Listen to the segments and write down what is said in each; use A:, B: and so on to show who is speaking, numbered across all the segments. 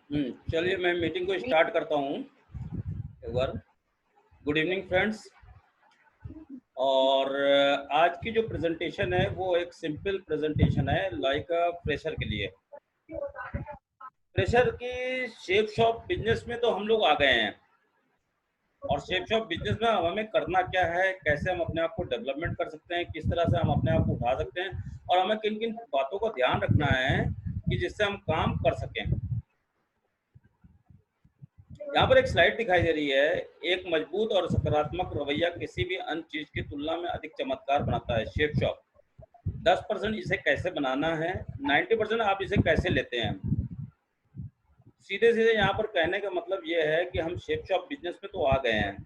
A: चलिए मैं मीटिंग को स्टार्ट करता हूँ एक बार। Good evening friends. और आज की जो प्रेजेंटेशन है वो एक सिंपल प्रेजेंटेशन है लाइक फ्रेशर के लिए। फ्रेशर की शेप शॉप बिजनेस में तो हम लोग आ गए हैं, और शेप शॉप बिजनेस में हमें करना क्या है, कैसे हम अपने आप को डेवलपमेंट कर सकते हैं, किस तरह से हम अपने आप को उठा सकते हैं, और हमें किन किन बातों का ध्यान रखना है कि जिससे हम काम कर सकें। यहाँ पर एक स्लाइड दिखाई दे रही है। एक मजबूत और सकारात्मक रवैया किसी भी अन्य चीज की तुलना में अधिक चमत्कार बनाता है। शेप शॉप 10% इसे कैसे बनाना है, 90% आप इसे कैसे लेते हैं। सीधे सीधे यहाँ पर कहने का मतलब ये है कि हम शेप शॉप बिजनेस में तो आ गए हैं,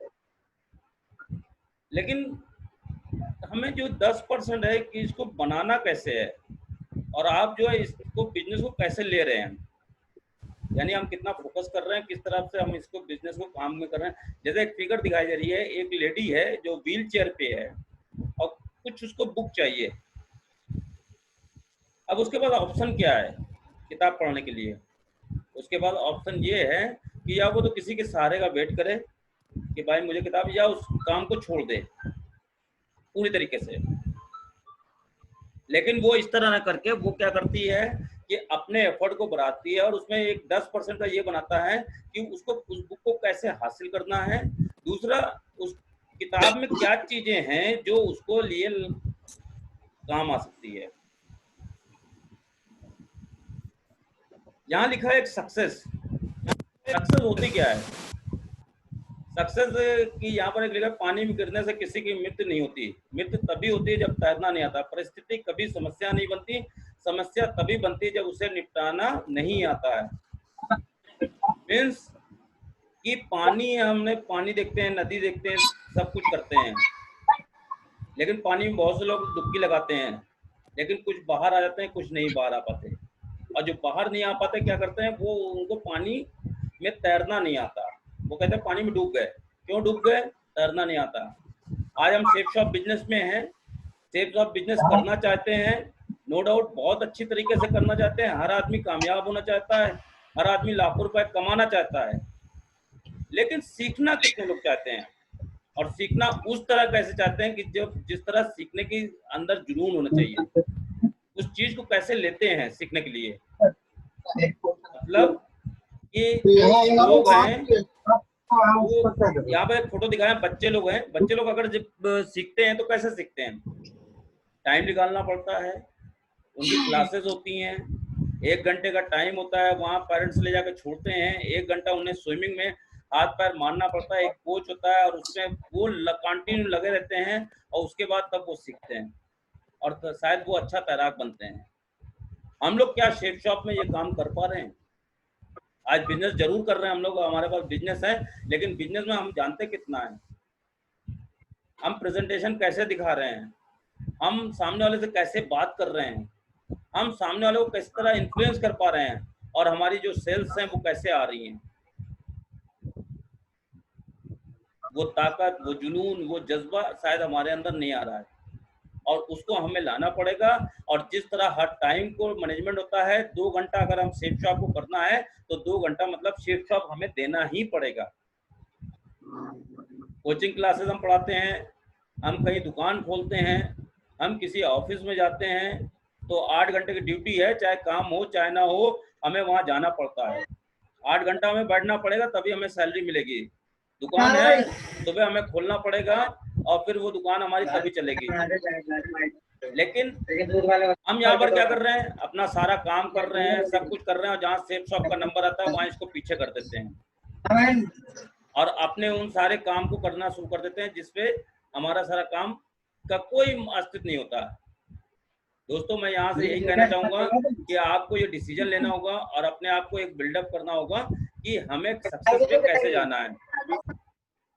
A: लेकिन हमें जो 10% है कि इसको बनाना कैसे है, और आप जो है इसको बिजनेस को कैसे ले रहे हैं, यानी हम कितना फोकस कर रहे हैं, किस तरह से हम इसको बिजनेस को काम में कर रहे हैं। जैसे एक फिगर दिखाई दे रही है, एक लेडी है जो व्हील चेयर पे है और कुछ उसको बुक चाहिए। अब उसके बाद ऑप्शन क्या है किताब पढ़ने के लिए? उसके बाद ऑप्शन ये है कि या वो तो किसी के सहारे का वेट करे कि भाई मुझे किताब, या उस काम को छोड़ दे पूरी तरीके से। लेकिन वो इस तरह ना करके वो क्या करती है कि अपने एफर्ट को बढ़ाती है, और उसमें एक 10% का ये बनाता है कि उसको उस बुक को कैसे हासिल करना है। दूसरा, उस किताब में क्या चीजें हैं जो उसको लिए काम आ सकती है। यहाँ लिखा है एक सक्सेस। सक्सेस होती क्या है? सक्सेस की यहाँ पर एक लिखा है, पानी में गिरने से किसी की मृत्यु नहीं होती। मृत्यु तभी होती है जब तैरना नहीं आता। परिस्थिति कभी समस्या नहीं बनती, समस्या तभी बनती है जब उसे निपटाना नहीं आता है। मीन्स कि पानी, हमने पानी देखते हैं, नदी देखते हैं, सब कुछ करते हैं, लेकिन पानी में बहुत से लोग डुबकी लगाते हैं, लेकिन कुछ बाहर आ जाते हैं, कुछ नहीं बाहर आ पाते। और जो बाहर नहीं आ पाते क्या करते हैं, वो उनको पानी में तैरना नहीं आता। वो कहते हैं पानी में डूब गए। क्यों डूब गए? तैरना नहीं आता। आज हम सेफ शॉप बिजनेस में हैं, सेफ शॉप बिजनेस करना चाहते हैं, नो डाउट बहुत अच्छी तरीके से करना चाहते हैं। हर आदमी कामयाब होना चाहता है, हर आदमी लाखों रुपए कमाना चाहता है, लेकिन सीखना कितने लोग चाहते हैं, और सीखना उस तरह कैसे चाहते हैं कि जब जिस तरह सीखने की अंदर जुनून होना चाहिए, उस चीज को कैसे लेते हैं सीखने के लिए। मतलब कि जो लोग हैं, वो यहाँ पे एक फोटो दिखाया, बच्चे लोग हैं, बच्चे लोग अगर जब सीखते हैं तो कैसे सीखते हैं? टाइम निकालना पड़ता है, उनकी क्लासेस होती हैं, 1 घंटे का टाइम होता है, वहाँ पेरेंट्स ले जाकर छोड़ते हैं, 1 घंटा उन्हें स्विमिंग में हाथ पैर मारना पड़ता है, एक कोच होता है, और उसमें वो कंटिन्यू लगे रहते हैं, और उसके बाद तब वो सीखते हैं, और शायद वो अच्छा तैराक बनते हैं। हम लोग क्या शेप शॉप में ये काम कर पा रहे हैं? आज बिजनेस जरूर कर रहे हैं हम लोग, हमारे पास बिजनेस है, लेकिन बिजनेस में हम जानते कितना है, हम प्रेजेंटेशन कैसे दिखा रहे हैं, हम सामने वाले से कैसे बात कर रहे हैं, हम सामने वाले को किस तरह इन्फ्लुएंस कर पा रहे हैं, और हमारी जो सेल्स हैं वो कैसे आ रही हैं। वो ताकत, वो जुनून, वो जज्बा शायद हमारे अंदर नहीं आ रहा है, और उसको हमें लाना पड़ेगा। और जिस तरह हर टाइम को मैनेजमेंट होता है, 2 घंटा अगर हम शेप शॉप को करना है तो 2 घंटा मतलब शेप शॉप हमें देना ही पड़ेगा। कोचिंग क्लासेस हम पढ़ाते हैं, हम कहीं दुकान खोलते हैं, हम किसी ऑफिस में जाते हैं, तो 8 घंटे की ड्यूटी है, चाहे काम हो चाहे ना हो, हमें वहां जाना पड़ता है। 8 घंटा हमें बैठना पड़ेगा, तभी हमें सैलरी मिलेगी। दुकान है, सुबह हमें खोलना पड़ेगा, और फिर वो दुकान हमारी तभी चलेगी। लेकिन हम यहाँ पर क्या कर रहे हैं, अपना सारा काम कर रहे हैं, सब कुछ कर रहे हैं, और जहाँ सेफ शॉप का नंबर आता है वहाँ इसको पीछे कर देते हैं, और अपने उन सारे काम को करना शुरू कर देते हैं जिसपे हमारा सारा काम का कोई अस्तित्व नहीं होता। दोस्तों, मैं यहाँ से यही कहना चाहूंगा कि आपको ये डिसीजन लेना होगा, और अपने आप को एक बिल्डअप करना होगा कि हमें सक्सेस पे कैसे जाना है।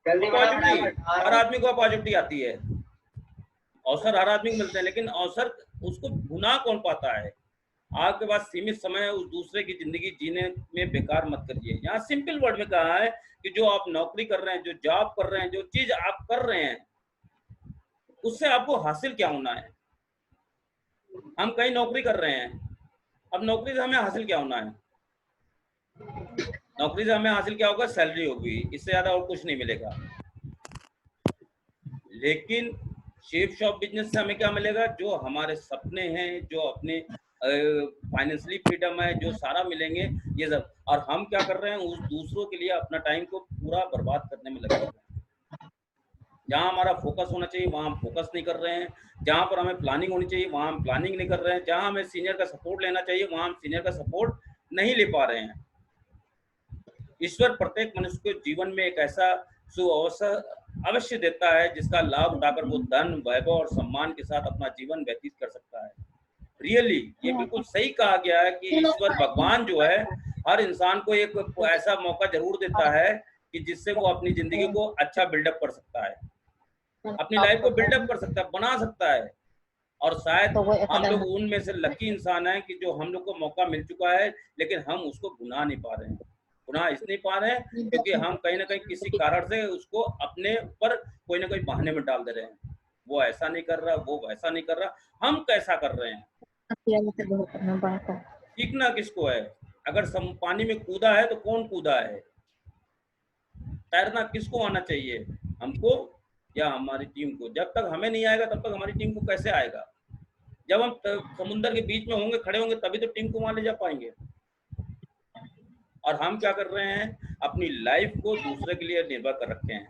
A: अपॉर्चुनिटी, हर आदमी को अपॉर्चुनिटी आती है, अवसर हर आदमी को मिलते हैं, लेकिन अवसर उसको भुना कौन पाता है? आपके पास सीमित समय है, उस दूसरे की जिंदगी जीने में बेकार मत करिए। यहाँ सिंपल वर्ड में कहा है कि जो आप नौकरी कर रहे हैं, जो जॉब कर रहे हैं, जो चीज आप कर रहे हैं, उससे आपको हासिल क्या होना है। हम कहीं नौकरी कर रहे हैं, अब नौकरी से हमें हासिल क्या होना है? नौकरी से हमें हासिल क्या होगा? सैलरी होगी, इससे ज्यादा और कुछ नहीं मिलेगा। लेकिन शेप शॉप बिजनेस से हमें क्या मिलेगा? जो हमारे सपने हैं, जो अपने फाइनेंशियली फ्रीडम है, जो सारा मिलेंगे ये सब। और हम क्या कर रहे हैं? उस दूसरों के लिए अपना टाइम को पूरा बर्बाद करने में लगे हुए हैं। जहाँ हमारा फोकस होना चाहिए वहाँ हम फोकस नहीं कर रहे हैं, जहाँ पर हमें प्लानिंग होनी चाहिए वहाँ हम प्लानिंग नहीं कर रहे हैं, जहाँ हमें सीनियर का सपोर्ट लेना चाहिए वहाँ हम सीनियर का सपोर्ट नहीं ले पा रहे हैं। ईश्वर प्रत्येक मनुष्य को जीवन में एक ऐसा सुअवसर अवश्य देता है जिसका लाभ उठाकर वो धन, वैभव और सम्मान के साथ अपना जीवन व्यतीत कर सकता है। रियली ये बिल्कुल सही कहा गया है कि ईश्वर भगवान जो है हर इंसान को एक ऐसा मौका जरूर देता है कि जिससे वो अपनी जिंदगी को अच्छा बिल्डअप कर सकता है, अपनी लाइफ को बिल्डअप कर सकता है, बना सकता है। और शायद हम लोग उनमें से लकी इंसान हैं कि जो हम लोग को मौका मिल चुका है, लेकिन हम उसको भुना नहीं पा रहे हैं। भुना इस नहीं पा रहे हैं क्योंकि हम कहीं ना कहीं किसी कारण से उसको अपने ऊपर कोई ना कोई बहाने में डाल दे रहे हैं। वो ऐसा नहीं कर रहा, वो वैसा नहीं कर रहा, हम कैसा कर रहे हैं? सीखना किसको है? अगर पानी में कूदा है तो कौन कूदा है? तैरना किसको आना चाहिए? हमको या हमारी टीम को? जब तक हमें नहीं आएगा तब तक हमारी टीम को कैसे आएगा? जब हम समुद्र के बीच में होंगे, खड़े होंगे, तभी तो टीम को वहां ले जा पाएंगे। और हम क्या कर रहे हैं? अपनी लाइफ को दूसरे के लिए निर्भर कर रखे हैं,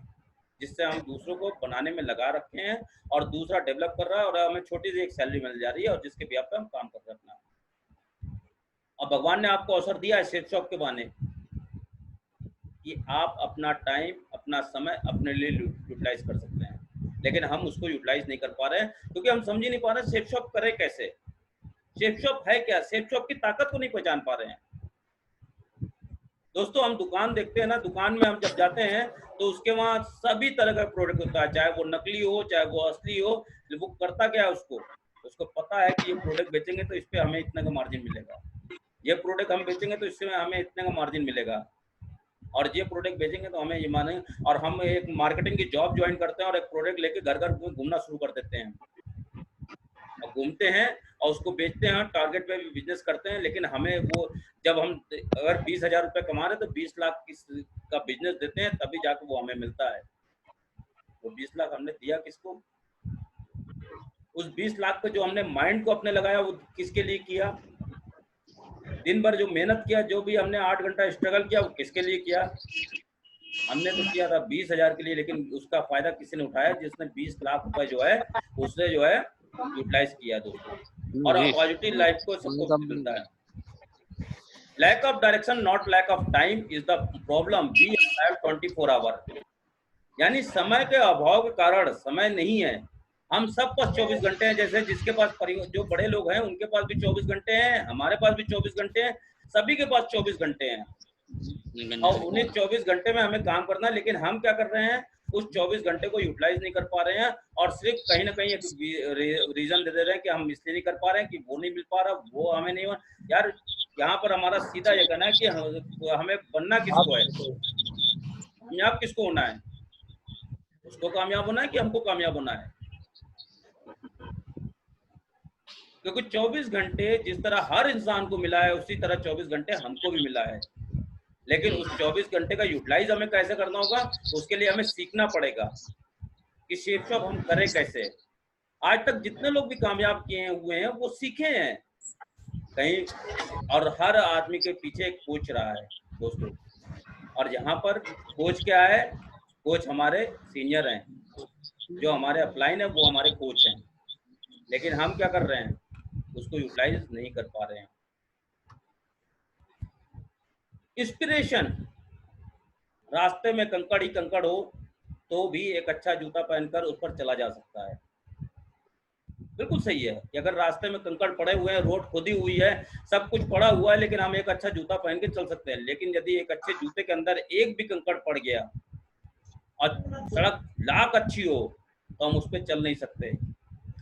A: जिससे हम दूसरों को बनाने में लगा रखे हैं और दूसरा डेवलप कर रहा है और हमें छोटी सी एक सैलरी मिल जा रही है और जिसके बिहाफ पे हम काम कर रहे हैं अपना। और भगवान ने आपको अवसर दिया है शेप शॉप के बहाने कि आप अपना टाइम, अपना समय अपने लिए यूटिलाइज कर सकते हैं, लेकिन हम उसको यूटिलाइज नहीं कर पा रहे हैं क्योंकि हम समझ ही नहीं पा रहे शेप शॉप करे कैसे। शेप शॉप है क्या? शेप शॉप की ताकत को नहीं पहचान पा रहे हैं। दोस्तों हम दुकान देखते हैं ना, दुकान में हम जब जाते हैं तो उसके वहाँ सभी तरह का प्रोडक्ट होता है, चाहे वो नकली हो चाहे वो असली हो। वो करता क्या है? उसको पता है कि ये प्रोडक्ट बेचेंगे तो इस पे हमें इतने का मार्जिन मिलेगा, ये प्रोडक्ट हम बेचेंगे तो इससे हमें इतने का मार्जिन मिलेगा, और ये प्रोडक्ट बेचेंगे तो हमें ये माने। और हम एक मार्केटिंग की जॉब ज्वाइन करते हैं और एक प्रोडक्ट लेके घर घर घूमना शुरू कर देते हैं और घूमते हैं और उसको बेचते हैं, टारगेट पे भी बिजनेस करते हैं। लेकिन हमें वो जब हम अगर 20,000 रुपये कमा रहे तो 20 लाख का बिजनेस देते हैं तभी जाकर वो हमें मिलता है। वो 20 लाख हमने दिया किसको? उस 20 लाख पे जो हमने माइंड को अपने लगाया वो किसके लिए किया? दिन भर जो मेहनत किया, जो भी हमने 8 घंटा स्ट्रगल किया, वो किसके लिए किया? हमने तो किया था 20,000 के लिए, लेकिन उसका फायदा किसी ने उठाया जिसने 20 लाख रुपए जो है उसने जो है यूटिलाइज किया दोस्तों। और पॉजिटिव लाइफ को सबको मिलता है। Lack of direction not lack of time is the problem, we have 24 hour. यानी समय के अभाव के कारण समय नहीं है। हम सब पास 24 घंटे हैं, जैसे जिसके पास जो बड़े लोग हैं उनके पास भी 24 घंटे हैं, हमारे पास भी 24 घंटे हैं, सभी के पास 24 घंटे हैं और उन्हें 24 घंटे में हमें काम करना है। लेकिन हम क्या कर रहे हैं? उस 24 घंटे को यूटिलाइज नहीं कर पा रहे हैं और सिर्फ कहीं ना कहीं एक रीजन दे दे रहे हैं कि हम इसलिए नहीं कर पा रहे हैं कि वो नहीं मिल पा रहा, वो हमें नहीं। यार यहाँ पर हमारा सीधा ये कहना है कि हमें बनना किसको है, कामयाब किसको होना है? उसको कामयाब होना है कि हमको कामयाब होना है? क्योंकि 24 घंटे जिस तरह हर इंसान को मिला है उसी तरह 24 घंटे हमको भी मिला है। लेकिन उस 24 घंटे का यूटिलाइज हमें कैसे करना होगा? उसके लिए हमें सीखना पड़ेगा कि शेप शॉप हम करें कैसे। आज तक जितने लोग भी कामयाब किए हुए हैं वो सीखे हैं कहीं, और हर आदमी के पीछे एक कोच रहा है दोस्तों। और यहाँ पर कोच क्या है? कोच हमारे सीनियर हैं, जो हमारे अपलाइन है वो हमारे कोच हैं। लेकिन हम क्या कर रहे हैं? उसको यूटिलाइज नहीं कर पा रहे हैं। इंस्पिरेशन, रास्ते में कंकड़ ही कंकड़ हो तो भी एक अच्छा जूता पहनकर उस पर चला जा सकता है। बिल्कुल सही है कि अगर रास्ते में कंकड़ पड़े हुए हैं, रोड खुदी हुई है, सब कुछ पड़ा हुआ है, लेकिन हम एक अच्छा जूता पहन के चल सकते हैं। लेकिन यदि एक अच्छे जूते के अंदर एक भी कंकड़ पड़ गया और सड़क लाख अच्छी हो तो हम उस पर चल नहीं सकते।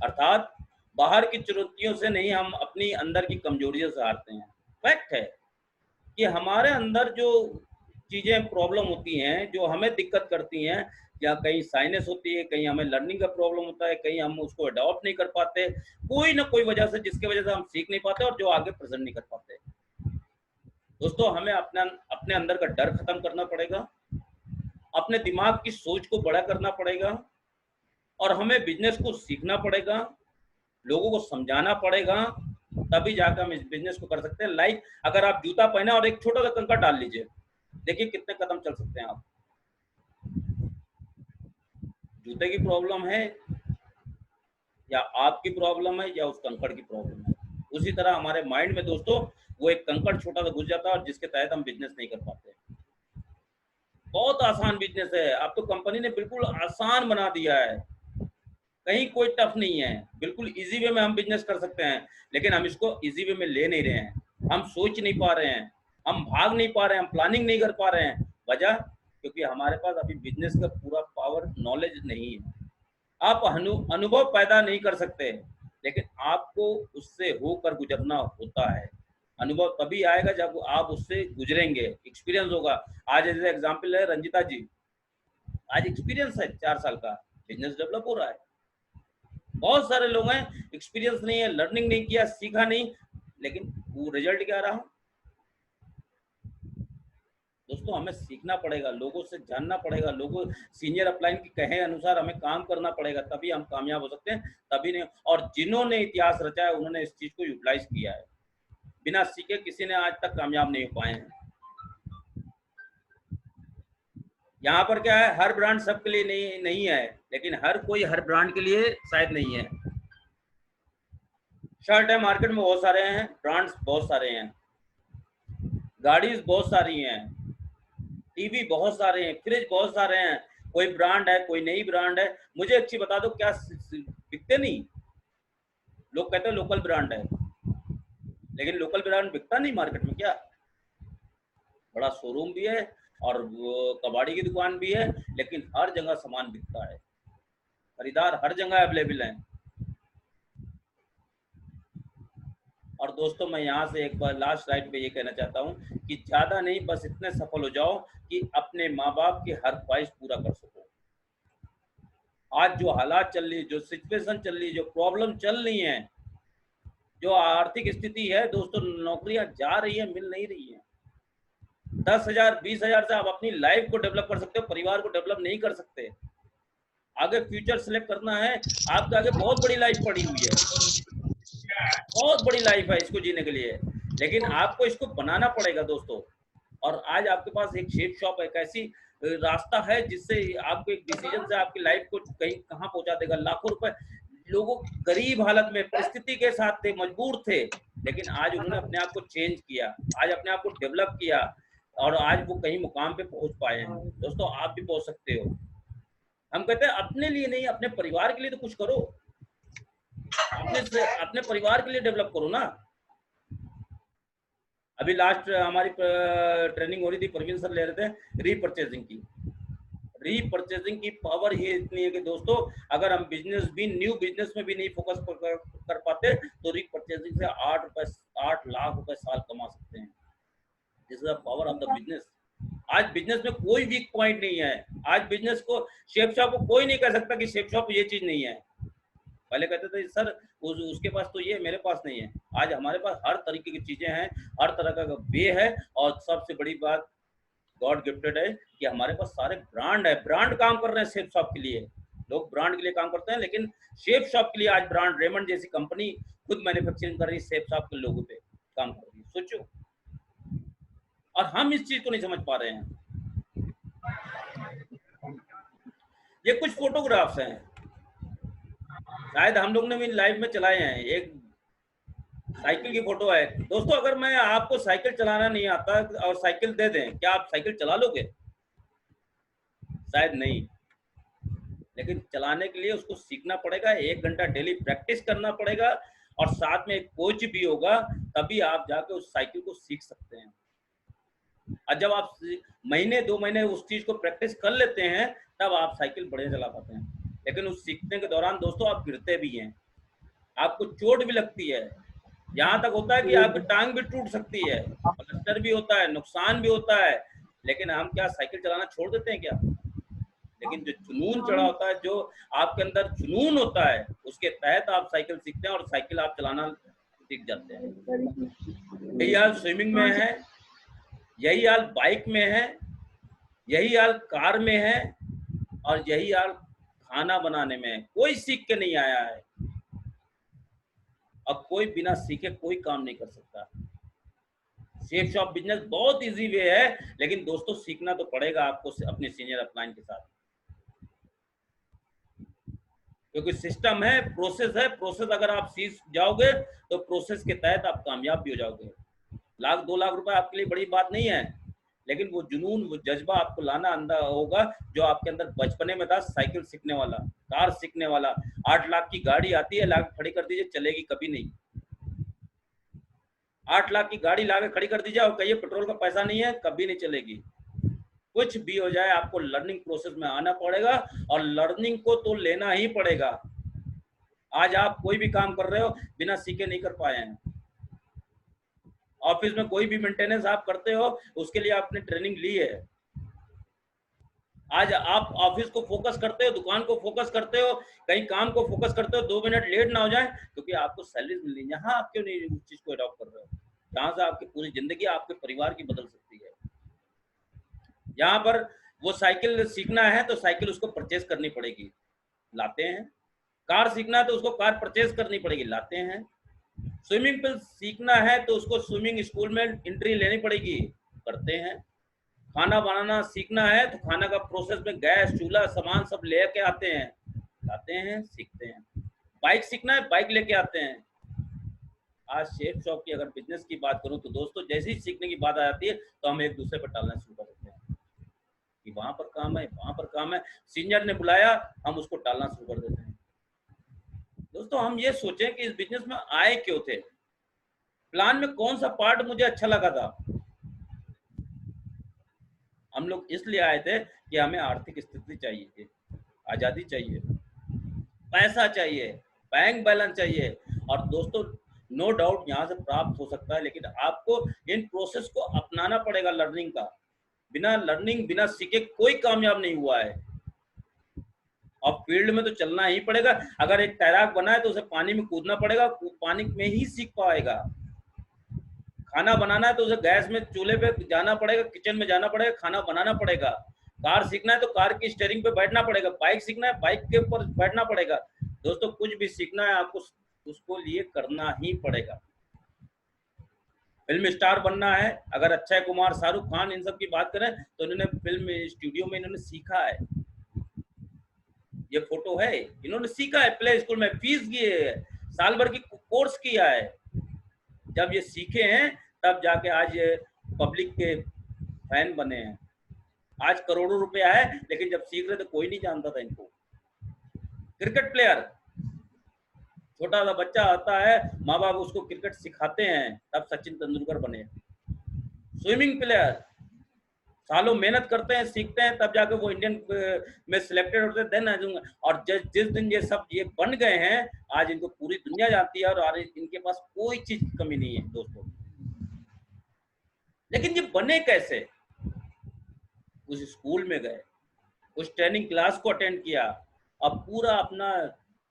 A: अर्थात बाहर की चुनौतियों से नहीं, हम अपनी अंदर की कमजोरियों से हारते हैं। फैक्ट है कि हमारे अंदर जो चीज़ें प्रॉब्लम होती हैं, जो हमें दिक्कत करती हैं, या कहीं साइनस होती है, कहीं हमें लर्निंग का प्रॉब्लम होता है, कहीं हम उसको अडॉप्ट नहीं कर पाते, कोई ना कोई वजह से, जिसकी वजह से हम सीख नहीं पाते और जो आगे प्रेजेंट नहीं कर पाते। दोस्तों हमें अपने अंदर का डर खत्म करना पड़ेगा, अपने दिमाग की सोच को बड़ा करना पड़ेगा, और हमें बिजनेस को सीखना पड़ेगा, लोगों को समझाना पड़ेगा, तभी जाकर हम इस बिजनेस को कर सकते हैं। लाइक अगर आप जूता पहने और एक छोटा सा कंकड़ डाल लीजिए, देखिए कितने कदम चल सकते हैं आप। जूते की प्रॉब्लम है या आपकी प्रॉब्लम है या उस कंकड़ की प्रॉब्लम है। उसी तरह हमारे माइंड में दोस्तों वो एक कंकड़ छोटा सा घुस जाता है और जिसके तहत हम बिजनेस नहीं कर पाते। बहुत आसान बिजनेस है, अब तो कंपनी ने बिल्कुल आसान बना दिया है, कहीं कोई टफ नहीं है, बिल्कुल इजी वे में हम बिजनेस कर सकते हैं। लेकिन हम इसको इजी वे में ले नहीं रहे हैं, हम सोच नहीं पा रहे हैं, हम भाग नहीं पा रहे हैं, हम प्लानिंग नहीं कर पा रहे हैं। वजह क्योंकि हमारे पास अभी बिजनेस का पूरा पावर नॉलेज नहीं है। आप अनुभव पैदा नहीं कर सकते, लेकिन आपको उससे होकर गुजरना होता है। अनुभव तभी आएगा जब आप उससे गुजरेंगे, एक्सपीरियंस होगा। आज जैसे एग्जाम्पल है रंजिता जी, आज एक्सपीरियंस है 4 साल का, बिजनेस डेवलप हो रहा है। बहुत सारे लोग हैं एक्सपीरियंस नहीं है, लर्निंग नहीं किया, सीखा नहीं, लेकिन वो रिजल्ट क्या रहा। दोस्तों हमें सीखना पड़ेगा, लोगों से जानना पड़ेगा, लोगों सीनियर अपलाइन की कहे अनुसार हमें काम करना पड़ेगा, तभी हम कामयाब हो सकते हैं, तभी नहीं। और जिन्होंने इतिहास रचा है उन्होंने इस चीज को यूटिलाइज किया है, बिना सीखे किसी ने आज तक कामयाब नहीं हो पाए हैं। यहाँ पर क्या है, हर ब्रांड सबके लिए नहीं है, लेकिन हर कोई हर ब्रांड के लिए शायद नहीं है। शर्ट है, मार्केट में बहुत सारे हैं, ब्रांड्स बहुत सारे हैं, गाड़ी बहुत सारी हैं, टीवी बहुत सारे हैं, फ्रिज बहुत सारे हैं, कोई ब्रांड है कोई नई ब्रांड है। मुझे अच्छी बता दो, क्या बिकते नहीं? लोग कहते हैं लोकल ब्रांड है, लेकिन लोकल ब्रांड बिकता नहीं मार्केट में क्या? बड़ा शोरूम भी है और कबाड़ी की दुकान भी है, लेकिन हर जगह सामान बिकता है, खरीदार हर जगह अवेलेबल हैं। और दोस्तों मैं यहाँ से एक बार लास्ट राइट पे ये कहना चाहता हूँ कि ज़्यादा नहीं, बस इतने सफल हो जाओ कि अपने माँ बाप की हर ख्वाहिश पूरा कर सको। आज जो हालात चल रही, जो सिचुएशन चल रही, जो प्रॉब्लम चल रही है, जो आर्थिक स्थिति है दोस्तों, नौकरियां जा रही है, मिल नहीं रही है। 10,000 20,000 से आप अपनी लाइफ को डेवलप कर सकते हो, परिवार को डेवलप नहीं कर सकते। आगे फ्यूचर सिलेक्ट करना है, आपके आगे बहुत बड़ी लाइफ पड़ी हुई है, बहुत बड़ी लाइफ है इसको जीने के लिए, लेकिन आपको इसको बनाना पड़ेगा दोस्तों। और आज आपके पास एक शेप शॉप, एक ऐसी रास्ता है जिससे आपको एक डिसीजन से आपकी लाइफ को कहीं कहाँ पहुंचा देगा। लाखों रुपए, लोगों गरीब हालत में परिस्थिति के साथ थे, मजबूर थे, लेकिन आज उन्होंने अपने आप को चेंज किया, आज अपने आप को डेवलप किया, और आज वो कहीं मुकाम पे पहुंच पाए हैं। दोस्तों आप भी पहुंच सकते हो। हम कहते हैं अपने लिए नहीं, अपने परिवार के लिए तो कुछ करो, अपने परिवार के लिए डेवलप करो ना। अभी लास्ट हमारी ट्रेनिंग हो रही थी, प्रवीण सर ले रहे थे रीपरचेजिंग की। रीपरचेजिंग की पावर ही इतनी है कि दोस्तों अगर हम बिजनेस भी, न्यू बिजनेस में भी नहीं फोकस कर पाते तो रीपरचेजिंग से 8 लाख रुपए साल कमा सकते हैं। This is the power of the business. आज बिजनेस में कोई वीक पॉइंट नहीं है। आज बिजनेस को, शेप शॉप को कोई नहीं कह सकता कि शेप शॉप ये चीज नहीं है। पहले कहते थे सर उसके पास तो ये, मेरे पास नहीं है। आज हमारे पास हर तरीके की चीजें हैं, हर तरह का वे है, और सबसे बड़ी बात गॉड गिफ्टेड है कि हमारे पास सारे ब्रांड है। ब्रांड काम कर रहे हैं शेप शॉप के लिए, लोग ब्रांड के लिए काम करते हैं, लेकिन शेप शॉप के लिए आज ब्रांड, रेमंड जैसी कंपनी खुद मैन्युफैक्चरिंग कर रही है, शेप शॉप के लोगों पे काम कर रही है। सोचो, और हम इस चीज को नहीं समझ पा रहे हैं। ये कुछ फोटोग्राफ्स हैं, शायद हम लोग ने भी लाइव में चलाए हैं। एक साइकिल की फोटो है दोस्तों। अगर मैं आपको साइकिल चलाना नहीं आता और साइकिल दे दें, क्या आप साइकिल चला लोगे? शायद नहीं। लेकिन चलाने के लिए उसको सीखना पड़ेगा, 1 घंटा डेली प्रैक्टिस करना पड़ेगा, और साथ में एक कोच भी होगा, तभी आप जाके उस साइकिल को सीख सकते हैं। और जब आप महीने 2 महीने उस चीज को प्रैक्टिस कर लेते हैं, तब आप साइकिल बढ़िया चला पाते हैं। लेकिन उस सीखने के दौरान दोस्तों आप गिरते भी हैं, आपको चोट भी लगती है, यहाँ तक होता है कि आपकी टांग भी टूट सकती है, प्लास्टर भी होता है, नुकसान भी होता है। लेकिन हम क्या साइकिल चलाना छोड़ देते हैं क्या? लेकिन जो जुनून चढ़ा होता है, जो आपके अंदर जुनून होता है, उसके तहत आप साइकिल सीखते हैं और साइकिल आप चलाना सीख जाते हैं। भैया स्विमिंग में है, यही हाल बाइक में है, यही हाल कार में है, और यही हाल खाना बनाने में है। कोई सीख के नहीं आया है, अब कोई बिना सीखे कोई काम नहीं कर सकता। सेफ शॉप बिजनेस बहुत इजी वे है, लेकिन दोस्तों सीखना तो पड़ेगा आपको अपने सीनियर अपलाइन के साथ, क्योंकि सिस्टम है, प्रोसेस है। प्रोसेस अगर आप सीख जाओगे तो प्रोसेस के तहत आप कामयाब भी हो जाओगे। 1-2 लाख रुपए आपके लिए बड़ी बात नहीं है, लेकिन वो जुनून, वो जज्बा आपको लाना अंदर होगा जो आपके अंदर बचपने में था। साइकिल सीखने वाला, कार सीखने वाला, 8 लाख की गाड़ी आती है, लाके खड़ी कर दीजिए, चलेगी कभी नहीं। 8 लाख की गाड़ी लाके खड़ी कर दीजिए और कहिए पेट्रोल का पैसा नहीं है, कभी नहीं चलेगी। कुछ भी हो जाए आपको लर्निंग प्रोसेस में आना पड़ेगा, और लर्निंग को तो लेना ही पड़ेगा। आज आप कोई भी काम कर रहे हो बिना सीखे नहीं कर पाए हैं। ऑफिस में कोई भी मेंटेनेंस आप करते हो, उसके लिए आपने ट्रेनिंग ली है। आज आप ऑफिस को फोकस करते हो, दुकान को फोकस करते हो, कहीं काम को फोकस करते हो, 2 मिनट लेट ना हो जाए क्योंकि आपको सैलरी मिलनी है। यहाँ आप क्यों नहीं उस चीज को अडॉप्ट कर रहे हो? जहां से आपकी पूरी जिंदगी आपके परिवार की बदल सकती है। यहाँ पर वो साइकिल सीखना है तो साइकिल उसको परचेज करनी पड़ेगी, लाते हैं। कार सीखना है तो उसको कार परचेज करनी पड़ेगी, लाते हैं। स्विमिंग पूल सीखना है तो उसको स्विमिंग स्कूल में एंट्री लेनी पड़ेगी, करते हैं। खाना बनाना सीखना है तो खाना का प्रोसेस में गैस, चूल्हा, सामान सब लेके आते हैं, लाते हैं, सीखते हैं। बाइक सीखना है, बाइक लेके आते हैं। आज शेफ शॉप की अगर बिजनेस की बात करूं तो दोस्तों जैसे ही सीखने की बात आ जाती है तो हम एक दूसरे पर टालना शुरू कर देते हैं कि वहां पर काम है, वहां पर काम है, सीनियर ने बुलाया, हम उसको टालना शुरू कर देते हैं। दोस्तों हम ये सोचें कि इस बिजनेस में आए क्यों थे, प्लान में कौन सा पार्ट मुझे अच्छा लगा था। हम लोग इसलिए आए थे कि हमें आर्थिक स्थिति चाहिए, आजादी चाहिए, पैसा चाहिए, बैंक बैलेंस चाहिए। और दोस्तों नो डाउट यहाँ से प्राप्त हो सकता है, लेकिन आपको इन प्रोसेस को अपनाना पड़ेगा लर्निंग का। बिना लर्निंग, बिना सीखे कोई कामयाब नहीं हुआ है। और फील्ड में तो चलना ही पड़ेगा। अगर एक तैराक बना है तो उसे पानी में कूदना पड़ेगा, पानी में ही सीख पाएगा। खाना बनाना है तो उसे गैस में, चूल्हे पे जाना पड़ेगा, किचन में जाना पड़ेगा, खाना बनाना पड़ेगा। कार सीखना है तो कार की स्टीयरिंग पे बैठना पड़ेगा, बाइक सीखना है बाइक के ऊपर बैठना पड़ेगा। दोस्तों कुछ भी सीखना है आपको उसको लिए करना ही पड़ेगा। फिल्म स्टार बनना है, अगर अक्षय कुमार, शाहरुख खान इन सब की बात करें तो इन्होंने फिल्म स्टूडियो में इन्होंने सीखा है। ये फोटो है, इन्होंने सीखा है, प्ले स्कूल में फीस किए है, साल भर की कोर्स किया है। जब ये सीखे हैं तब जाके आज ये पब्लिक के फैन बने हैं। आज करोड़ों रुपया है, लेकिन जब सीख रहे थे कोई नहीं जानता था इनको। क्रिकेट प्लेयर, छोटा सा बच्चा आता है, माँ बाप उसको क्रिकेट सिखाते हैं, तब सचिन तेंदुलकर बने। स्विमिंग प्लेयर सालों मेहनत करते हैं, सीखते हैं, तब जाके वो इंडियन में सिलेक्टेड होते हैं, देन आ जाऊंगा। और जिस दिन ये सब ये बन गए हैं, आज इनको पूरी दुनिया जानती है और आज इनके पास कोई चीज की कमी नहीं है दोस्तों। लेकिन ये बने कैसे? उस स्कूल में गए, उस ट्रेनिंग क्लास को अटेंड किया, अब पूरा अपना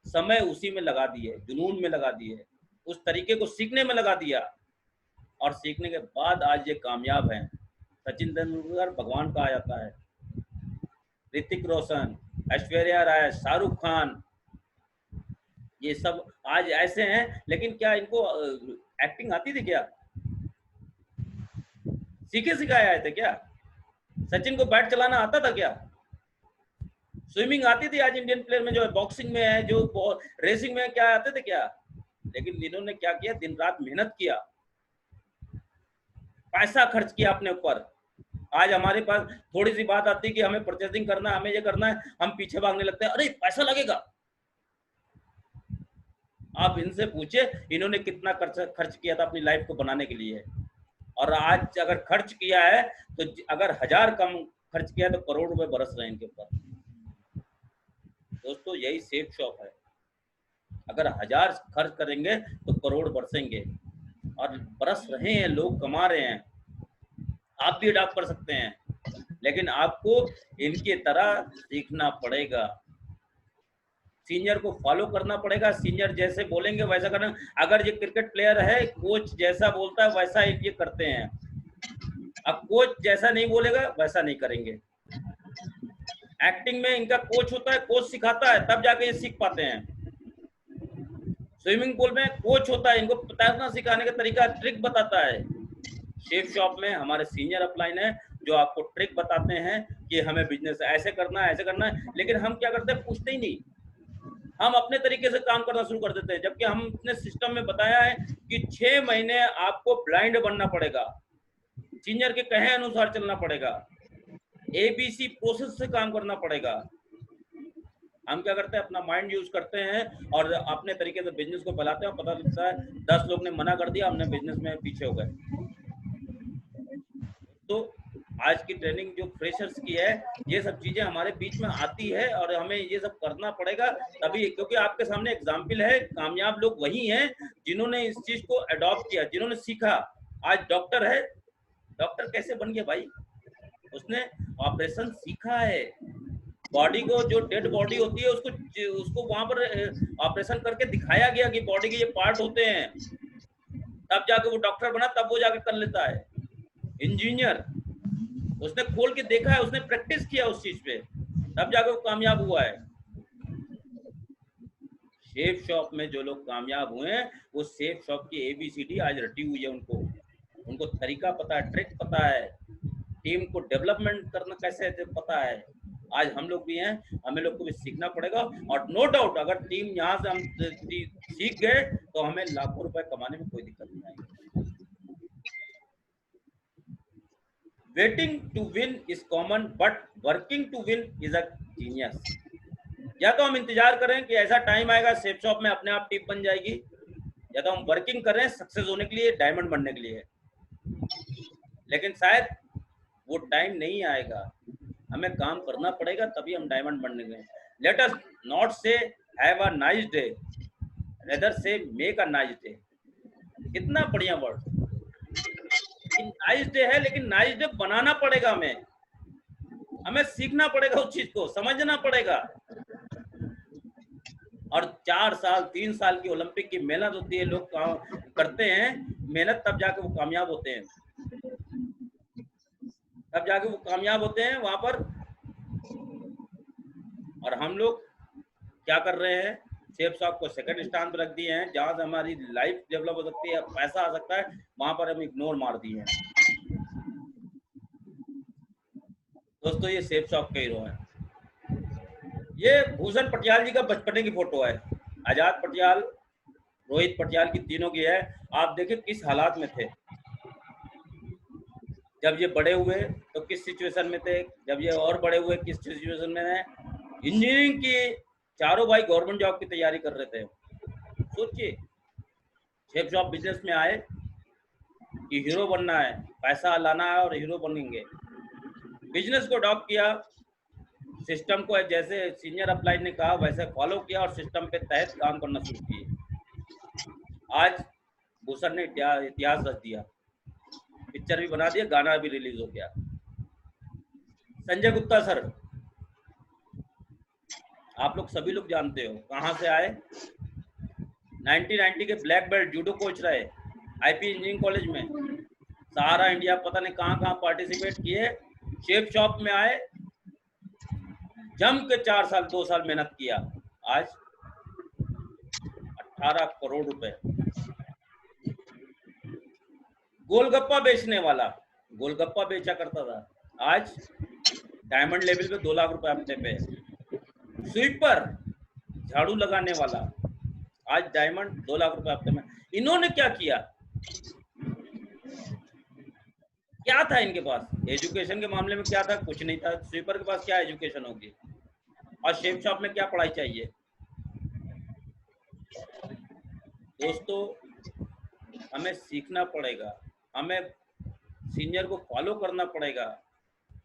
A: समय उसी में लगा दिए, जुनून में लगा दिए, उस तरीके को सीखने में लगा दिया, और सीखने के बाद आज ये कामयाब हैं। सचिन तेंदुलकर भगवान कहा जाता है, ऋतिक रोशन, ऐश्वर्या राय, शाहरुख खान, ये सब आज ऐसे हैं। लेकिन क्या इनको एक्टिंग आती थी क्या? सीखे सिखाए आए थे क्या? सचिन को बैट चलाना आता था क्या? स्विमिंग आती थी आज इंडियन प्लेयर में, जो है बॉक्सिंग में है, जो रेसिंग में, क्या आते थे क्या? लेकिन इन्होंने क्या किया, दिन रात मेहनत किया, पैसा खर्च किया अपने ऊपर। आज हमारे पास थोड़ी सी बात आती है कि हमें परचेसिंग करना है, हमें ये करना है, हम पीछे भागने लगते हैं, अरे पैसा लगेगा। आप इनसे पूछे इन्होंने कितना खर्च किया था अपनी लाइफ को बनाने के लिए, और आज अगर खर्च किया है तो अगर 1000 कम खर्च किया है तो करोड़ रुपए बरस रहे हैं इनके ऊपर। दोस्तों यही सेफ शॉप है, अगर 1000 खर्च करेंगे तो करोड़ बरसेंगे, और बरस रहे हैं, लोग कमा रहे हैं। आप भी अडॉप्ट कर सकते हैं, लेकिन आपको इनके तरह सीखना पड़ेगा, सीनियर को फॉलो करना पड़ेगा, सीनियर जैसे बोलेंगे वैसा करना। अगर ये क्रिकेट प्लेयर है, कोच जैसा बोलता है वैसा ये करते हैं। अब कोच जैसा नहीं बोलेगा वैसा नहीं करेंगे। एक्टिंग में इनका कोच होता है, कोच सिखाता है तब जाके ये सीख पाते हैं। स्विमिंग पूल में कोच होता है, इनको तैरना सिखाने का तरीका, ट्रिक बताता है। शेफ शॉप में हमारे सीनियर अपलाइन है जो आपको ट्रिक बताते हैं कि हमें बिजनेस ऐसे करना है, ऐसे करना है, लेकिन हम क्या करते हैं, पूछते ही नहीं, हम अपने तरीके से काम करना शुरू कर देते हैं। जबकि हम अपने सिस्टम में बताया है कि 6 महीने आपको ब्लाइंड बनना पड़ेगा, सीनियर के कहे अनुसार चलना पड़ेगा, ABC प्रोसेस से काम करना पड़ेगा। हम क्या करते हैं, अपना माइंड यूज करते हैं और अपने तरीके से बिजनेस को फैलाते हैं। पता चलता है 10 लोग ने मना कर दिया, हमने बिजनेस में पीछे हो गए। तो आज की ट्रेनिंग जो फ्रेशर्स की है, ये सब चीजें हमारे बीच में आती है और हमें ये सब करना पड़ेगा तभी, क्योंकि आपके सामने एग्जाम्पल है, कामयाब लोग वही हैं जिन्होंने इस चीज को अडॉप्ट किया, जिन्होंने सीखा। आज डॉक्टर है, डॉक्टर कैसे बन गया भाई, उसने ऑपरेशन सीखा है। बॉडी को, जो डेड बॉडी होती है उसको वहां पर ऑपरेशन करके दिखाया गया कि बॉडी के ये पार्ट होते हैं, तब जाके वो डॉक्टर बना, तब वो जाके कर लेता है। इंजीनियर, उसने खोल के देखा है, उसने प्रैक्टिस किया उस चीज पे, तब जाके वो कामयाब हुआ है। शेफ शॉप में जो लोग कामयाब हुए हैं, वो शेफ शॉप की ABCD आज रटी हुई है उनको तरीका पता है, ट्रिक पता है, टीम को डेवलपमेंट करना कैसे पता है। आज हम लोग भी हैं, हमें लोग को भी सीखना पड़ेगा। और नो डाउट अगर टीम यहाँ से हम सीख गए तो हमें लाखों रुपए कमाने में कोई दिक्कत नहीं आएगी। Waiting to win is common but working to win is a genius. या तो हम इंतजार करें कि ऐसा टाइम आएगा शेफ शॉप में अपने आप टीम बन जाएगी, या तो हम वर्किंग कर रहे हैं सक्सेस होने के लिए, डायमंड बनने के लिए, लेकिन शायद वो टाइम नहीं आएगा। हमें काम करना पड़ेगा तभी हम डायमंड बनने। लेट अस नॉट से have a nice day, rather से मेक अ नाइस डे। कितना बढ़िया वर्ड, नाइस डे है, लेकिन नाइस डे बनाना पड़ेगा, हमें सीखना पड़ेगा, उस चीज को समझना पड़ेगा। और 4 साल 3 साल की ओलंपिक की मेहनत होती है, लोग करते हैं मेहनत, तब जाके वो कामयाब होते हैं, तब जाके वो कामयाब होते हैं वहां पर। और हम लोग क्या कर रहे हैं, शेफ शॉप को सेकंड स्थान पर रख दिए हैं, जहां से हमारी लाइफ डेवलप हो सकती है, पैसा आ सकता है, वहां पर हम इग्नोर मार दिए हैं। दोस्तों ये शेफ शॉप के हीरो हैं। ये भूषण पटियाल जी का बचपने की फोटो है, आजाद पटियाल, रोहित पटियाल की, तीनों की है। आप देखिए किस हालात में थे जब ये बड़े हुए, तो किस सिचुएशन में थे, जब ये और बड़े हुए किस सिचुएशन में है। इंजीनियरिंग की, चारों भाई गवर्नमेंट जॉब की तैयारी कर रहे थे। सोचिए, शेफ शॉप बिजनेस में आए कि हीरो बनना है, पैसा लाना है और हीरो बनेंगे। बिजनेस को अडॉप्ट किया, सिस्टम को जैसे सीनियर अपलाइन ने कहा वैसे फॉलो किया और सिस्टम पे तहत काम करना शुरू किए। आज भूषण ने इतिहास रच दिया, पिक्चर भी बना दिया, गाना भी रिलीज हो गया। संजय गुप्ता सर, आप लोग सभी लोग जानते हो कहां से आए, 1990 के ब्लैक बेल्ट जूडो कोच रहे IP इंजीनियरिंग कॉलेज में, सहारा इंडिया, पता नहीं कहां कहां पार्टिसिपेट किए, शेफ शॉप में आए, जम के 4 साल 2 साल मेहनत किया, आज 18 करोड़ रुपए। गोलगप्पा बेचने वाला, गोलगप्पा बेचा करता था, आज डायमंड लेवल पे 2 लाख रुपए हफ्ते पे। स्वीपर, झाड़ू लगाने वाला, आज डायमंड 2 लाख रुपए हफ्ते में। इन्होंने क्या किया, क्या था इनके पास एजुकेशन के मामले में, क्या था, कुछ नहीं था। स्वीपर के पास क्या एजुकेशन होगी, और शेफ शॉप में क्या पढ़ाई चाहिए। दोस्तों हमें सीखना पड़ेगा, हमें सीनियर को फॉलो करना पड़ेगा,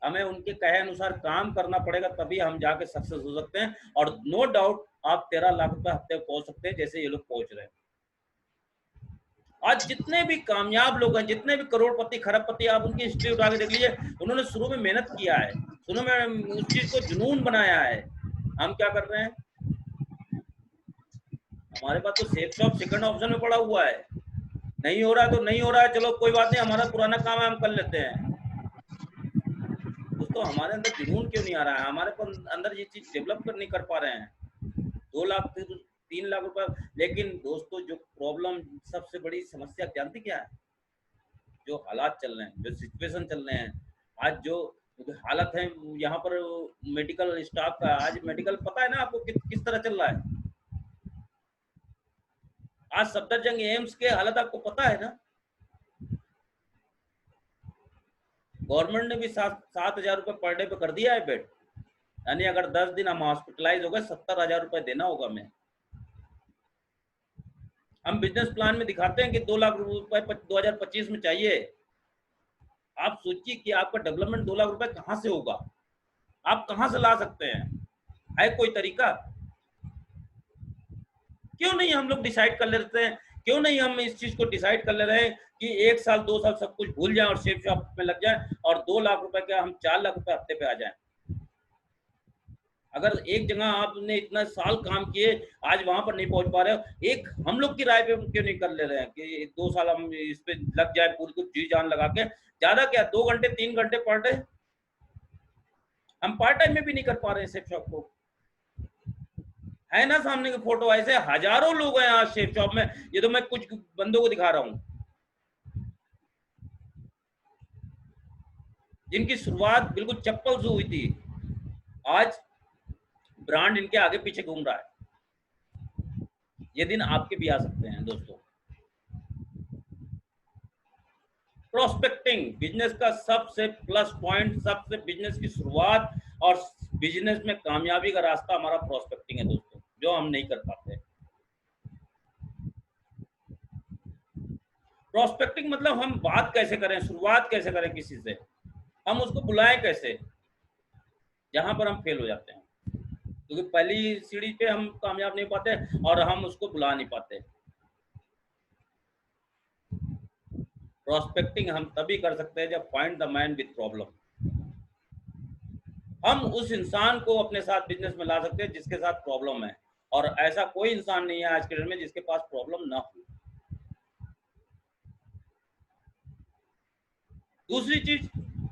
A: हमें उनके कहे अनुसार काम करना पड़ेगा, तभी हम जाके सक्सेस हो सकते हैं। और नो डाउट आप 13 लाख रुपए हफ्ते पहुंच सकते हैं जैसे ये लोग पहुंच रहे हैं। आज जितने भी कामयाब लोग हैं, जितने भी करोड़पति खरबपति, आप उनकी हिस्ट्री उठा के देख लीजिए, उन्होंने शुरू में मेहनत किया है, शुरू में उस चीज को जुनून बनाया है। हम क्या कर रहे हैं, हमारे पास तो सेफ शॉप सेकंड ऑप्शन में पड़ा हुआ है, नहीं हो रहा है तो नहीं हो रहा है, चलो कोई बात नहीं, हमारा पुराना काम है हम कर लेते हैं। दोस्तों हमारे अंदर जुनून क्यों नहीं आ रहा है, हमारे अंदर ये चीज डेवलप नहीं कर पा रहे हैं। 2 लाख 3 लाख रुपए। लेकिन दोस्तों जो प्रॉब्लम, सबसे बड़ी समस्या जानती क्या है? जो हालात चल रहे हैं, जो सिचुएशन चल रहे हैं, आज जो हालत है यहाँ पर मेडिकल स्टाफ का, आज मेडिकल पता है ना आपको किस तरह चल रहा है। आज सफदरजंग एम्स के हालत आपको पता है ना। गवर्नमेंट ने भी 7,000 रुपए पर डे पे कर दिया है बेड, यानी अगर 10 दिन हम हॉस्पिटलाइज हो गए 70,000 रुपए देना होगा हमें। हम बिजनेस प्लान में दिखाते हैं कि 2 लाख रुपए 2025 में चाहिए। आप सोचिए कि आपका डेवलपमेंट 2 लाख रुपए कहां से होगा, आप कहां से ला सकते हैं? है कोई तरीका? क्यों नहीं हम लोग डिसाइड कर लेते हैं, क्यों नहीं हम इस चीज को डिसाइड कर ले रहे हैं कि 1 साल 2 साल सब कुछ भूल जाए और शेप शॉप में लग जाए और 2 लाख रुपए का हम 4 लाख रुपए हफ्ते पे आ जाए। अगर एक जगह आपने इतना साल काम किए, आज वहां पर नहीं पहुंच पा रहे हो, एक हम लोग की राय पे क्यों नहीं कर ले रहे हैं कि 2 साल हम इस पे लग जाए, पूरी कुछ जी जान लगा के, ज्यादा क्या 2 घंटे 3 घंटे पर डे। हम पार्ट टाइम में भी नहीं कर पा रहे हैं शेप शॉप को। है ना सामने की फोटो, ऐसे हजारों लोग हैं आज शेप शॉप में। ये तो मैं कुछ बंदों को दिखा रहा हूं जिनकी शुरुआत बिल्कुल चप्पल से हुई थी, आज ब्रांड इनके आगे पीछे घूम रहा है। ये दिन आपके भी आ सकते हैं दोस्तों। प्रोस्पेक्टिंग बिजनेस का सबसे प्लस पॉइंट, सबसे बिजनेस की शुरुआत और बिजनेस में कामयाबी का रास्ता हमारा प्रोस्पेक्टिंग है दोस्तों, जो हम नहीं कर पाते। प्रोस्पेक्टिंग मतलब हम बात कैसे करें, शुरुआत कैसे करें किसी से, हम उसको बुलाएं कैसे, जहां पर हम फेल हो जाते हैं, क्योंकि पहली सीढ़ी पे हम कामयाब नहीं पाते और हम उसको बुला नहीं पाते। प्रोस्पेक्टिंग हम तभी कर सकते हैं जब find the man with problem. हम उस इंसान को अपने साथ बिजनेस में ला सकते हैं जिसके साथ प्रॉब्लम है, और ऐसा कोई इंसान नहीं है आज के दिन में जिसके पास प्रॉब्लम ना हो। दूसरी चीज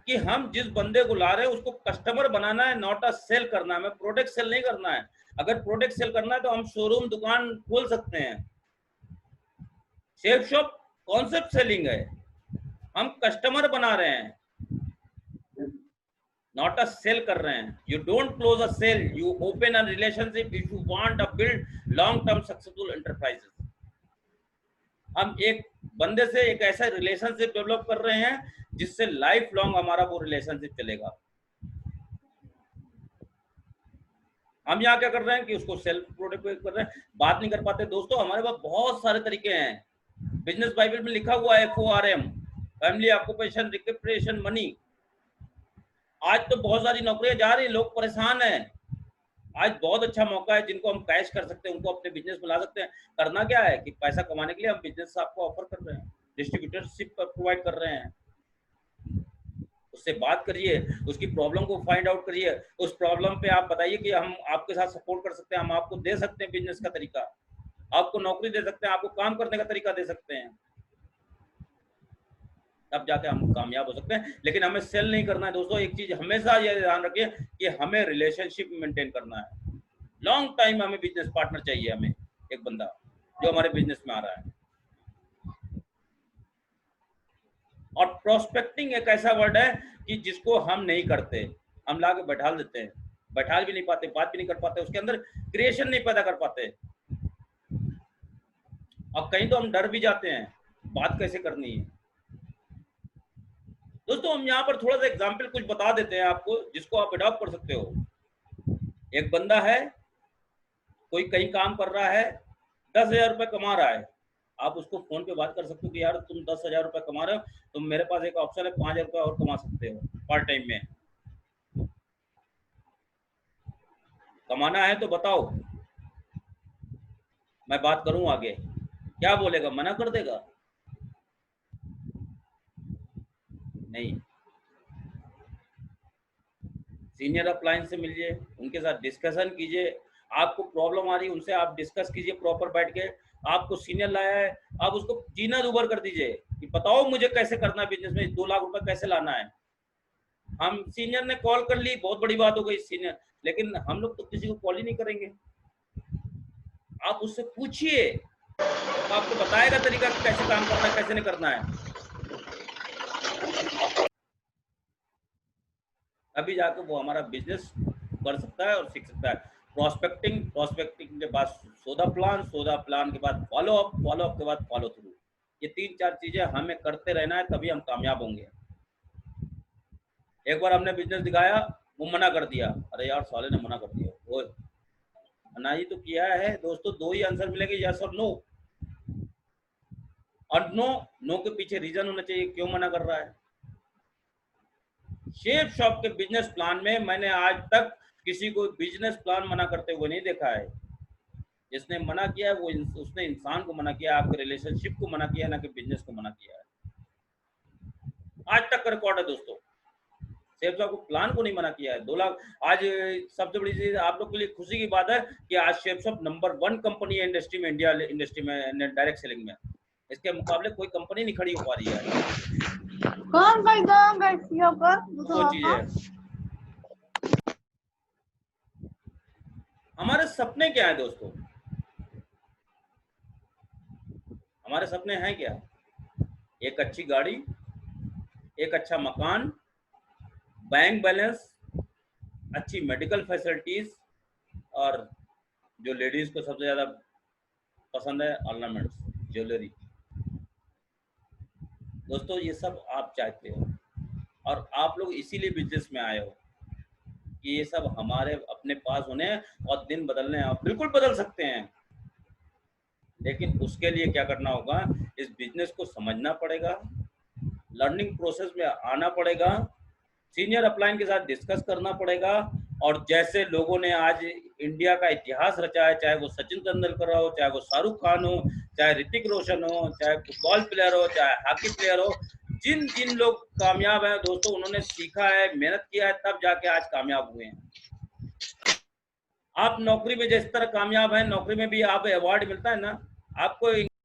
A: कि हम जिस बंदे को ला रहे हैं उसको कस्टमर बनाना है, नॉट अ सेल करना है। हमें प्रोडक्ट सेल नहीं करना है। अगर प्रोडक्ट सेल करना है तो हम शोरूम दुकान खोल सकते हैं। शेप शॉप कॉन्सेप्ट सेलिंग है, हम कस्टमर बना रहे हैं, नॉट अ सेल कर रहे हैं। You don't close a sale, you open a relationship if you want a build long term successful enterprises. हम एक बंदे से एक ऐसा रिलेशनशिप डेवलप कर रहे हैं जिससे लाइफ लॉन्ग हमारा वो रिलेशनशिप चलेगा। हम यहाँ क्या कर रहे हैं कि उसको सेल्फ प्रोडक्ट कर रहे हैं, बात नहीं कर पाते दोस्तों। हमारे पास बहुत सारे तरीके हैं। बिजनेस बाइबल में लिखा हुआ है FORM, फैमिली, ऑक्यूपेशन, रिक्यूपरेशन, मनी। आज तो बहुत सारी नौकरियां जा रही हैं, लोग परेशान हैं। आज बहुत अच्छा मौका है, जिनको हम कैश कर सकते हैं उनको अपने बिजनेस में ला सकते हैं। करना क्या है कि पैसा कमाने के लिए हम बिजनेस आपको ऑफर कर रहे हैं, डिस्ट्रीब्यूटरशिप प्रोवाइड कर रहे हैं। उससे बात करिए, उसकी प्रॉब्लम को फाइंड आउट करिए, उस प्रॉब्लम पे आप बताइए कि हम आपके साथ सपोर्ट कर सकते हैं, हम आपको दे सकते हैं बिजनेस का तरीका, आपको नौकरी दे सकते हैं, आपको काम करने का तरीका दे सकते हैं, तब जाके हम कामयाब हो सकते हैं। लेकिन हमें सेल नहीं करना है दोस्तों। एक चीज हमेशा ये ध्यान रखिए कि हमें रिलेशनशिप मेंटेन करना है। लॉन्ग टाइम हमें बिजनेस पार्टनर चाहिए, हमें एक बंदा जो हमारे बिजनेस में आ रहा है। और प्रोस्पेक्टिंग एक ऐसा वर्ड है कि जिसको हम नहीं करते, हम लाके बैठा देते हैं, बैठा भी नहीं पाते, बात भी नहीं कर पाते, उसके अंदर क्रिएशन नहीं पैदा कर पाते। और कहीं तो हम डर भी जाते हैं बात कैसे करनी है। दोस्तों हम यहाँ पर थोड़ा सा एग्जाम्पल कुछ बता देते हैं आपको, जिसको आप अडॉप्ट कर सकते हो। एक बंदा है, कोई कहीं काम कर रहा है, 10,000 रुपये कमा रहा है। आप उसको फोन पे बात कर सकते हो कि यार तुम 10,000 रुपये कमा रहे हो, तुम मेरे पास एक ऑप्शन है, 5,000 रुपये और कमा सकते हो पार्ट टाइम में। कमाना है तो बताओ, मैं बात करूं आगे। क्या बोलेगा, मना कर देगा? नहीं। सीनियर अपलायंस से मिलिए, उनके साथ डिस्कशन कीजिए। आपको प्रॉब्लम आ रही है, उनसे आप डिस्कस कीजिए प्रॉपर बैठ के। आपको सीनियर लाया है, आप उसको जीना दूभर कर दीजिए कि बताओ मुझे कैसे करना है बिजनेस में, 2 लाख रुपए कैसे लाना है। हम सीनियर ने कॉल कर ली, बहुत बड़ी बात हो गई सीनियर, लेकिन हम लोग तो किसी को कॉल ही नहीं करेंगे। आप उससे पूछिए, तो आपको बताएगा तरीका कि कैसे काम करना है, कैसे नहीं करना है। अभी जाकर वो हमारा बिजनेस कर सकता है और सीख सकता है। प्रोस्पेक्टिंग के बाद सोदा प्लान के बाद फॉलो अप के बाद फॉलो थ्रू। ये 3-4 चीजें हमें करते रहना है, तभी हम कामयाब होंगे। एक बार हमने बिजनेस दिखाया, वो मना कर दिया, अरे यार साले ने मना कर दिया, वो मना ही तो किया है दोस्तों। 2 ही आंसर मिलेंगे, यस और नो। और नो के पीछे रीजन होना चाहिए क्यों मना कर रहा है। शेप शॉप के बिजनेस प्लान में मैंने आज तक किसी को बिजनेस प्लान मना करते हुए नहीं देखा है। जिसने मना किया है वो उसने इंसान को मना किया, आपके रिलेशनशिप को मना किया, ना कि बिजनेस को मना किया है। आज तक का रिकॉर्ड है दोस्तों। शेप शॉप को प्लान को नहीं मना किया है। 2 लाख आज सबसे बड़ी चीज आप लोग के लिए खुशी की बात है कि आज शेप शॉप नंबर 1 कंपनी है इंडस्ट्री में, इंडिया इंडस्ट्री में डायरेक्ट सेलिंग में। इसके मुकाबले कोई कंपनी नहीं खड़ी हो पा रही है। वो चीज है। हमारे सपने क्या है दोस्तों? हमारे सपने हैं क्या? एक अच्छी गाड़ी, एक अच्छा मकान, बैंक बैलेंस, अच्छी मेडिकल फैसिलिटीज, और जो लेडीज को सबसे ज्यादा पसंद है, ऑर्नामेंट्स, ज्वेलरी। दोस्तों ये सब आप चाहते हो और आप लोग इसीलिए बिजनेस में आए हो कि ये सब हमारे अपने पास होने और दिन बदलने हैं। आप बिल्कुल बदल सकते हैं, लेकिन उसके लिए क्या करना होगा, इस बिजनेस को समझना पड़ेगा, लर्निंग प्रोसेस में आना पड़ेगा, सीनियर अपलाइन के साथ डिस्कस करना पड़ेगा। और जैसे लोगों ने आज इंडिया का इतिहास रचा है, चाहे वो सचिन तेंदुलकर हो, चाहे वो शाहरुख खान हो, चाहे ऋतिक रोशन हो, चाहे फुटबॉल प्लेयर हो, चाहे हॉकी प्लेयर हो, जिन जिन लोग कामयाब हैं दोस्तों, उन्होंने सीखा है, मेहनत किया है, तब जाके आज कामयाब हुए हैं। आप नौकरी में जिस तरह कामयाब हैं, नौकरी में भी आप अवार्ड मिलता है ना आपको।